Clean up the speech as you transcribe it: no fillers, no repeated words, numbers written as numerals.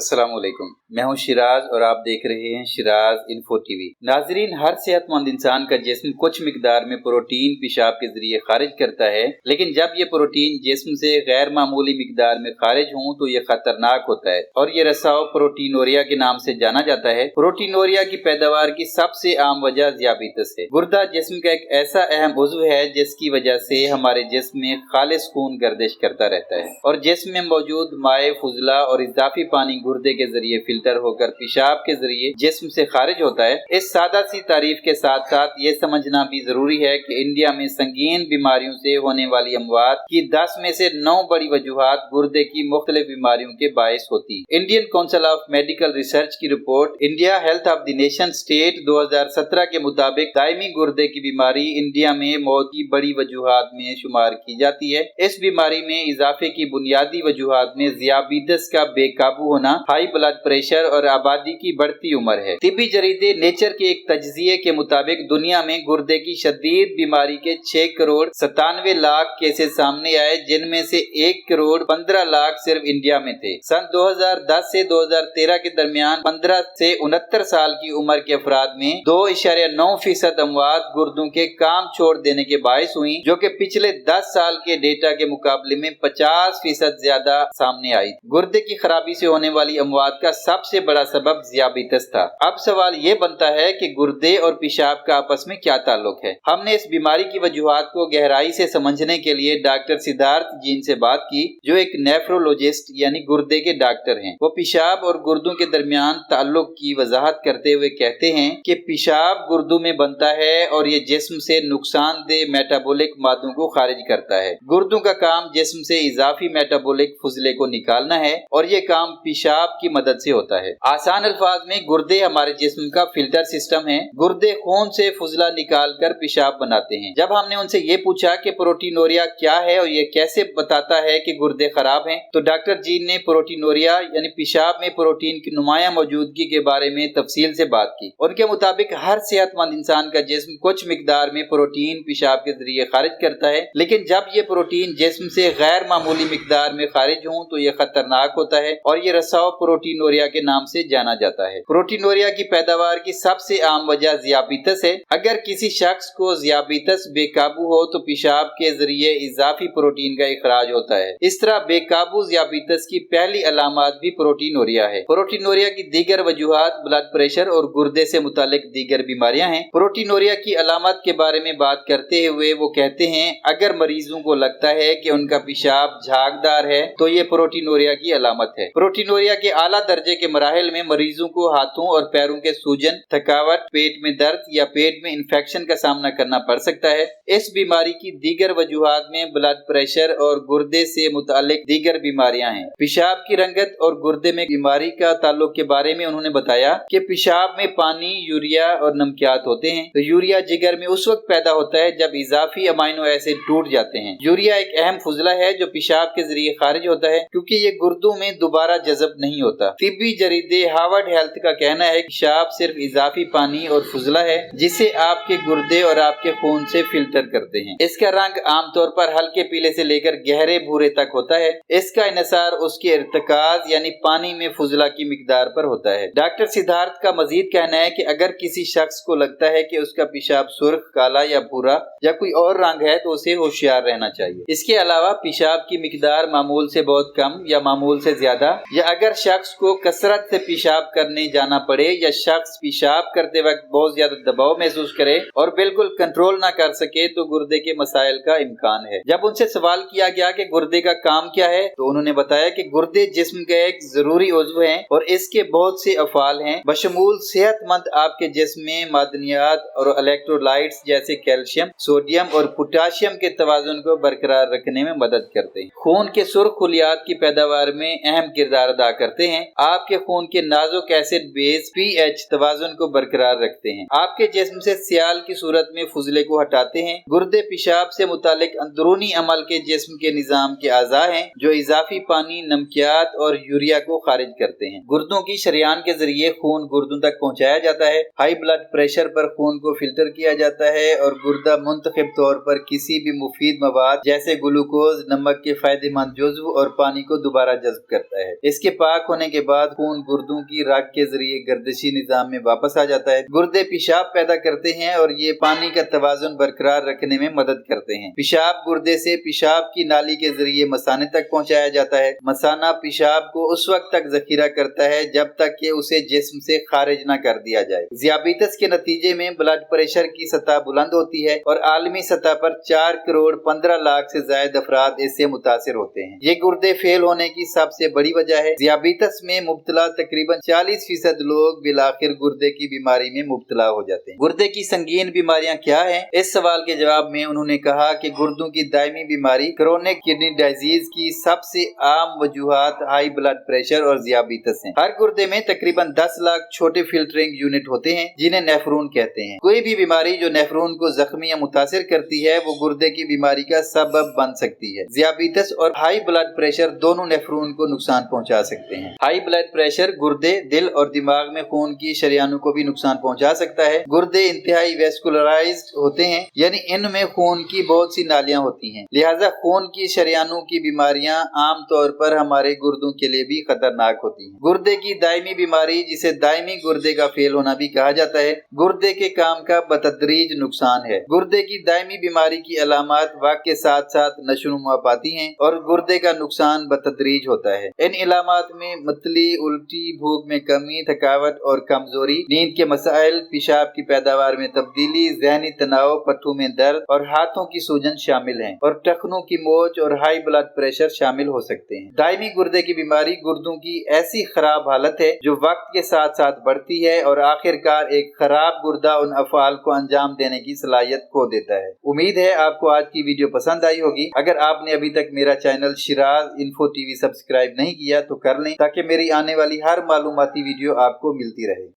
अस्सलाम वालेकुम। मैं हूं शिराज और आप देख रहे हैं शिराज इन्फो टीवी। नाजरीन, हर सेहतमंद इंसान का जिस्म कुछ मिकदार में प्रोटीन पेशाब के जरिए खारिज करता है, लेकिन जब ये प्रोटीन जिस्म से गैर मामूली मिकदार में खारिज हो तो ये खतरनाक होता है और ये रसाव प्रोटीनोरिया के नाम से जाना जाता है। प्रोटीनोरिया की पैदावार की सबसे आम वजह ज़ियाबीतस है। गुर्दा जिस्म का एक ऐसा अहम उज़्व है जिसकी वजह से हमारे जिस्म में खालिस खून गर्दिश करता रहता है और जिस्म में मौजूद माए फुजला और इजाफी पानी गुर्दे के जरिए फिल्टर होकर पेशाब के जरिए जिस्म से खारिज होता है। इस सादा सी तारीफ के साथ साथ ये समझना भी जरूरी है कि इंडिया में संगीन बीमारियों से होने वाली अमवात की 10 में से 9 बड़ी वजूहात गुर्दे की मुख्तलिफ बीमारियों के बायस होती है। Indian council of medical research की report India health of the nation state 2017 के मुताबिक दायमी गुर्दे की बीमारी इंडिया में मौत की बड़ी वजूहात में शुमार की जाती है। इस बीमारी में इजाफे की बुनियादी वजूहात में ज़ियाबीतस का बेकाबू होना, हाई ब्लड प्रेशर और आबादी की बढ़ती उम्र है। तिब्बी जरीदे नेचर के एक तज्जिये के मुताबिक दुनिया में गुर्दे की शदीद बीमारी के 6 करोड़ 97 लाख केसेस सामने आए, जिनमें से 1 करोड़ 15 लाख सिर्फ इंडिया में थे। सन 2010 से 2013 के दरमियान 15 से 69 साल की उम्र के अफराद में 2.9% अमवात गुर्दों के काम छोड़ देने के बायस हुई, जो कि पिछले 10 साल के डेटा के मुकाबले में 50% ज्यादा सामने आई। गुर्दे की खराबी से होने वाली अमवात का सबसे बड़ा सबब ज़ियाबीतस था। अब सवाल ये बनता है कि गुर्दे और पेशाब का आपस में क्या ताल्लुक है। हमने इस बीमारी की वजूहात को गहराई से समझने के लिए डॉक्टर सिद्धार्थ जीन से बात की, जो एक नेफ्रोलॉजिस्ट यानी गुर्दे के डॉक्टर हैं। वो पेशाब और गुर्दों के दरमियान ताल्लुक की वजाहत करते हुए कहते हैं कि पेशाब गुर्दों में बनता है और ये जिस्म से नुकसानदेह मेटाबॉलिक मादों को खारिज करता है। गुर्दों का काम जिस्म से इजाफी मेटाबॉलिक फुजले को निकालना है और ये काम पेशाब की मदद से होता है। आसान अल्फाज में गुर्दे हमारे जिस्म का फिल्टर सिस्टम है। गुर्दे खून से फुजला निकाल कर पेशाब बनाते हैं। जब हमने उनसे ये पूछा कि प्रोटीनोरिया क्या है और ये कैसे बताता है कि गुर्दे खराब हैं, तो डॉक्टर जीन ने प्रोटीनोरिया यानी पेशाब में प्रोटीन की नुमाया मौजूदगी के बारे में तफसील से बात की। उनके मुताबिक हर सेहतमंद इंसान का जिस्म कुछ मिकदार में प्रोटीन पेशाब के जरिए खारिज करता है, लेकिन जब ये प्रोटीन जिस्म से गैर मामूली मिकदार में खारिज हो तो ये खतरनाक होता है और ये रसाव प्रोटीनोरिया के नाम से जाना जाता है। प्रोटीनोरिया की पैदावार की सबसे आम वजह ज़ियाबीतस है। अगर किसी शख्स को ज़ियाबीतस बेकाबू हो तो पेशाब के जरिए इजाफी प्रोटीन का इखराज होता है। इस तरह बेकाबू ज़ियाबीतस की पहली अलामत भी प्रोटीनोरिया है। प्रोटीनोरिया की दीगर वजूहात ब्लड प्रेशर और गुर्दे से मुतालिक दीगर बीमारियां हैं। प्रोटीनोरिया की अलामत के बारे में बात करते हुए वो कहते हैं, अगर मरीजों को लगता है कि उनका पेशाब झागदार है तो ये प्रोटीनोरिया की अलामत है। प्रोटीनोरिया के आला दर्जे के मराहिल में मरीजों को हाथों और पैरों के सूजन, थकावट, पेट में दर्द या पेट में इंफेक्शन का सामना करना पड़ सकता है। इस बीमारी की दीगर वजूहात में ब्लड प्रेशर और गुर्दे से मुतालिक दीगर बीमारियां हैं। पेशाब की रंगत और गुर्दे में बीमारी का ताल्लुक के बारे में उन्होंने बताया कि पेशाब में पानी, यूरिया और नमकियात होते हैं। तो यूरिया जिगर में उस वक्त पैदा होता है जब इजाफी अमाइनो एसिड टूट जाते हैं। यूरिया एक अहम फुजला है जो पेशाब के जरिए खारिज होता है, क्योंकि ये गुर्दों में दोबारा जज़ब नहीं होता। तिब्बी जरीदे हार्वर्ड हेल्थ का कहना है कि पेशाब सिर्फ इजाफी पानी और फुजला है जिसे आपके गुर्दे और आपके खून से फिल्टर करते हैं। इसका रंग आमतौर पर हल्के पीले से लेकर गहरे भूरे तक होता है। इसका इन्हिसार उसके इर्तिकाज यानी पानी में फुजला की मिकदार पर होता है। डॉक्टर सिद्धार्थ का मजीद कहना है कि अगर किसी शख्स को लगता है कि उसका पेशाब सुर्ख, काला या भूरा या कोई और रंग है तो उसे होशियार रहना चाहिए। इसके अलावा पेशाब की मिकदार मामूल से बहुत कम या मामूल से ज्यादा, या अगर शख्स को कसरत से पेशाब करने जाना पड़े या शख्स पेशाब करते वक्त बहुत ज्यादा दबाव महसूस करे और बिल्कुल कंट्रोल ना कर सके तो गुर्दे के मसाइल का इम्कान है। जब उनसे सवाल किया गया कि गुर्दे का काम क्या है तो उन्होंने बताया कि गुर्दे जिस्म का एक जरूरी उज़्व है और इसके बहुत से अफ़ाल हैं, बशमूल सेहतमंद आपके जिस्म में मादनियात और इलेक्ट्रोलाइट्स जैसे कैल्शियम, सोडियम और पोटाशियम के तवाज़ुन को बरकरार रखने में मदद करते हैं। खून के सुर्ख खुलियात की पैदावार में अहम किरदार अदा करते हैं। आपके खून के नाजुक एसिड बेस पीएच तवाज़ुन को बरकरार रखते हैं। आपके जिस्म से सियाल की सूरत में फुजले को हटाते हैं। गुर्दे पेशाब से मुतालिक अंदरूनी अमल के जिस्म के निजाम के आज़ा हैं जो इजाफी पानी, नमकियात और यूरिया को खारिज करते हैं। गुर्दों की शरियान के जरिए खून गुर्दों तक पहुँचाया जाता है। हाई ब्लड प्रेशर पर खून को फिल्टर किया जाता है और गुर्दा मुंतखब तौर पर किसी भी मुफीद मवाद जैसे ग्लूकोज, नमक के फायदेमंद जुज़्व और पानी को दोबारा जज्ब करता है। इसके पास पाक होने के बाद खून गुर्दों की रग के जरिए गर्दिशी निजाम में वापस आ जाता है। गुर्दे पेशाब पैदा करते हैं और ये पानी का तवाजुन बरकरार रखने में मदद करते हैं। पेशाब गुर्दे से पेशाब की नाली के जरिए मसाने तक पहुंचाया जाता है। मसाना पेशाब को उस वक्त तक जखीरा करता है जब तक कि उसे जिस्म से खारिज न कर दिया जाए। ज़ियाबितस के नतीजे में ब्लड प्रेशर की सतह बुलंद होती है और आलमी सतह पर 4 करोड़ 15 लाख से ज्यादा अफराद इससे मुतासिर होते हैं। ये गुर्दे फेल होने की सबसे बड़ी वजह है। ज़ियाबितस में मुब्तला तकरीबन 40% लोग बिलाखिर गुर्दे की बीमारी में मुब्तला हो जाते हैं। गुर्दे की संगीन बीमारियां क्या हैं? इस सवाल के जवाब में उन्होंने कहा कि गुर्दों की दायमी बीमारी क्रोनिक किडनी डिजीज की सबसे आम वजूहात हाई ब्लड प्रेशर और ज़ियाबितस हैं। हर गुर्दे में तकरीबन 10 लाख छोटे फिल्टरिंग यूनिट होते हैं जिन्हें नेफ्रॉन कहते हैं। कोई भी बीमारी जो नेफ्रॉन को जख्मी या मुतासिर करती है वो गुर्दे की बीमारी का सबब बन सकती है। ज़ियाबितस और हाई ब्लड प्रेशर दोनों नेफ्रॉन को नुकसान पहुंचा सकते हैं। हाई ब्लड प्रेशर गुर्दे, दिल और दिमाग में खून की शरियानों को भी नुकसान पहुंचा सकता है। गुर्दे इंतहाई वेस्कुलराइज्ड होते हैं, यानी इनमें खून की बहुत सी नालियां होती हैं, लिहाजा खून की शरियानों की बीमारियां आम तौर पर हमारे गुर्दों के लिए भी खतरनाक होती हैं। गुर्दे की दायमी बीमारी, जिसे दायमी गुर्दे का फेल होना भी कहा जाता है, गुर्दे के काम का बतदरीज नुकसान है। गुर्दे की दायमी बीमारी की अलामत वक्त के साथ साथ नशोनुमा पाती हैं और गुर्दे का नुकसान बतदरीज होता है। इन इलामात में मतली, उल्टी, भूख में कमी, थकावट और कमजोरी, नींद के मसाइल, पेशाब की पैदावार में तब्दीली, जहनी तनाव, पट्टों में दर्द और हाथों की सूजन शामिल हैं और टखनों की मोच और हाई ब्लड प्रेशर शामिल हो सकते हैं। दायमी गुर्दे की बीमारी गुर्दों की ऐसी खराब हालत है जो वक्त के साथ साथ बढ़ती है और आखिरकार एक खराब गुर्दा उन अफआल को अंजाम देने की सलाहियत खो देता है। उम्मीद है आपको आज की वीडियो पसंद आई होगी। अगर आपने अभी तक मेरा channel Siraj info TV subscribe नहीं किया तो कर लें ताकि मेरी आने वाली हर मालूमाती वीडियो आपको मिलती रहे।